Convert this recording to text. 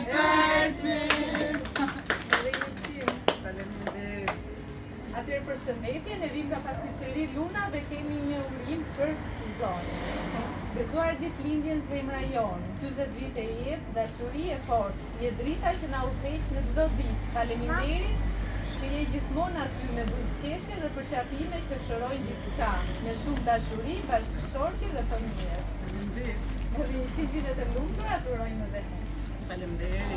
për ty. Atëherë përshëndetje, ne vim nga pasticeri Luna dhe kemi një urim për zonë. Bezuar ditëlindjen zemra jonë, 40 vite jetë, dashuri e fortë, je drita që na udhëheq në çdo ditë. Faleminderit që je gjithmonë aty me buzëqeshje dhe përshapime që shërojnë gjithçka, me shumë dashuri, bashkëshortje dhe fëmijë. Edhe një qitë vitet e lumtur, atë urojmë edhe ne. Faleminderit.